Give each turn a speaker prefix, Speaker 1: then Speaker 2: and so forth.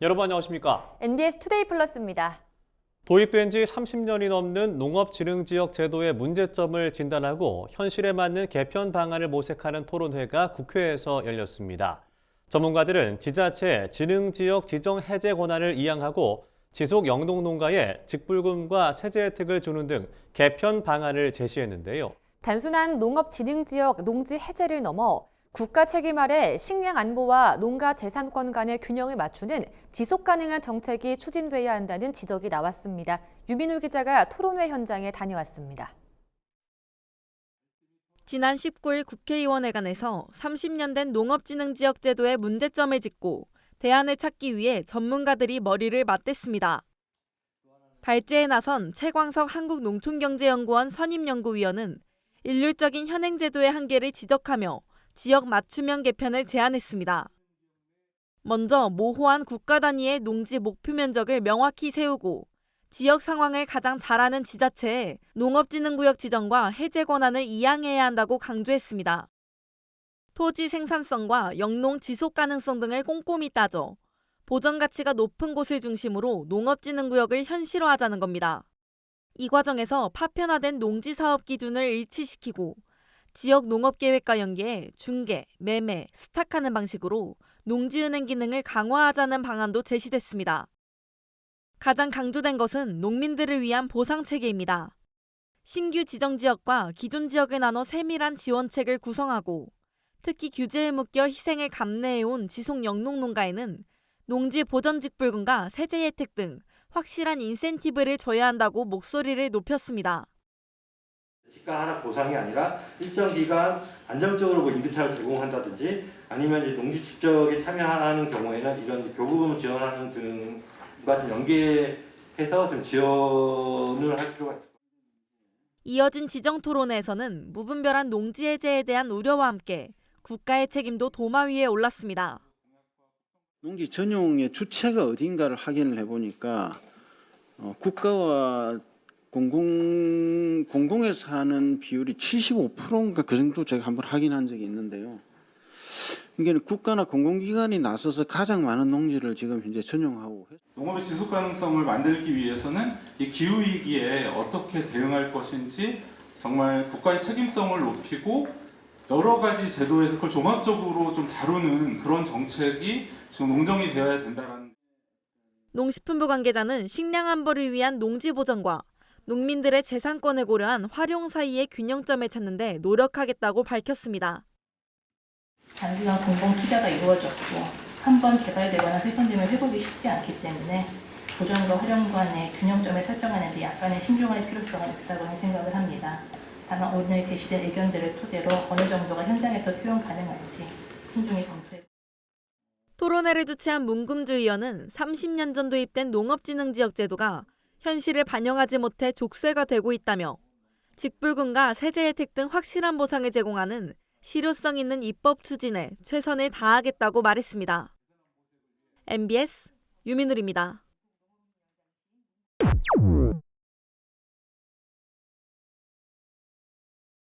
Speaker 1: 여러분 안녕하십니까?
Speaker 2: NBS 투데이 플러스입니다.
Speaker 1: 도입된 지 30년이 넘는 농업진흥지역 제도의 문제점을 진단하고 현실에 맞는 개편 방안을 모색하는 토론회가 국회에서 열렸습니다. 전문가들은 지자체 진흥지역 지정 해제 권한을 이양하고 지속 영농농가에 직불금과 세제 혜택을 주는 등 개편 방안을 제시했는데요.
Speaker 2: 단순한 농업진흥지역 농지 해제를 넘어 국가 책임 아래 식량 안보와 농가 재산권 간의 균형을 맞추는 지속 가능한 정책이 추진돼야 한다는 지적이 나왔습니다. 유민우 기자가 토론회 현장에 다녀왔습니다.
Speaker 3: 지난 19일 국회의원회관에서 30년 된 농업진흥지역 제도의 문제점을 짚고 대안을 찾기 위해 전문가들이 머리를 맞댔습니다. 발제에 나선 최광석 한국농촌경제연구원 선임연구위원은 일률적인 현행 제도의 한계를 지적하며 지역 맞춤형 개편을 제안했습니다. 먼저 모호한 국가 단위의 농지 목표 면적을 명확히 세우고 지역 상황을 가장 잘 아는 지자체에 농업진흥구역 지정과 해제 권한을 이양해야 한다고 강조했습니다. 토지 생산성과 영농 지속 가능성 등을 꼼꼼히 따져 보전 가치가 높은 곳을 중심으로 농업진흥구역을 현실화하자는 겁니다. 이 과정에서 파편화된 농지사업 기준을 일치시키고 지역 농업계획과 연계해 중개, 매매, 수탁하는 방식으로 농지은행 기능을 강화하자는 방안도 제시됐습니다. 가장 강조된 것은 농민들을 위한 보상체계입니다. 신규 지정지역과 기존 지역을 나눠 세밀한 지원책을 구성하고 특히 규제에 묶여 희생을 감내해온 지속 영농농가에는 농지 보전 직불금과 세제 혜택 등 확실한 인센티브를 줘야 한다고 목소리를 높였습니다.
Speaker 4: 시가 하락 보상이 아니라 일정 기간 안정적으로 임대차를 제공한다든지 아니면 이제 농지 축적에 참여하는 경우에는 이런 교부금을 지원하는 등과 좀 연계해서 좀 지원을 할 필요가 있습니다.
Speaker 3: 이어진 지정 토론회에서는 무분별한 농지 해제에 대한 우려와 함께 국가의 책임도 도마 위에 올랐습니다.
Speaker 5: 농지 전용의 주체가 어딘가를 확인을 해보니까 국가와 공공에서 하는 비율이 75%인가 그 정도 제가 한번 확인한 적이 있는데요. 이게 국가나 공공기관이 나서서 가장 많은 농지를 지금 현재 전용하고
Speaker 6: 농업의 지속 가능성을 만들기 위해서는 이 기후 위기에 어떻게 대응할 것인지 정말 국가의 책임성을 높이고 여러 가지 제도에서 그걸 종합적으로 좀 다루는 그런 정책이 지금 농정이 되어야 된다는.
Speaker 3: 농식품부 관계자는 식량 안보를 위한 농지 보전과 농민들의 재산권을 고려한 활용 사이의 균형점을 찾는 데 노력하겠다고 밝혔습니다.
Speaker 7: 단순한 공공 투자가 이루어졌고 한 번 개발되거나 훼손되면 회복이 쉽지 않기 때문에 보전과 활용 간의 균형점을 설정하는 데 약간의 신중할 필요성이 있다고 생각을 합니다. 다만 오늘 제시된 의견들을 토대로 어느 정도가 현장에서 효용 가능한지 신중히 검토해.
Speaker 3: 토론회를 주최한 문금주 의원은 30년 전 도입된 농업진흥지역 제도가 현실을 반영하지 못해 족쇄가 되고 있다며 직불금과 세제 혜택 등 확실한 보상을 제공하는 실효성 있는 입법 추진에 최선을 다하겠다고 말했습니다. MBS 유민울입니다.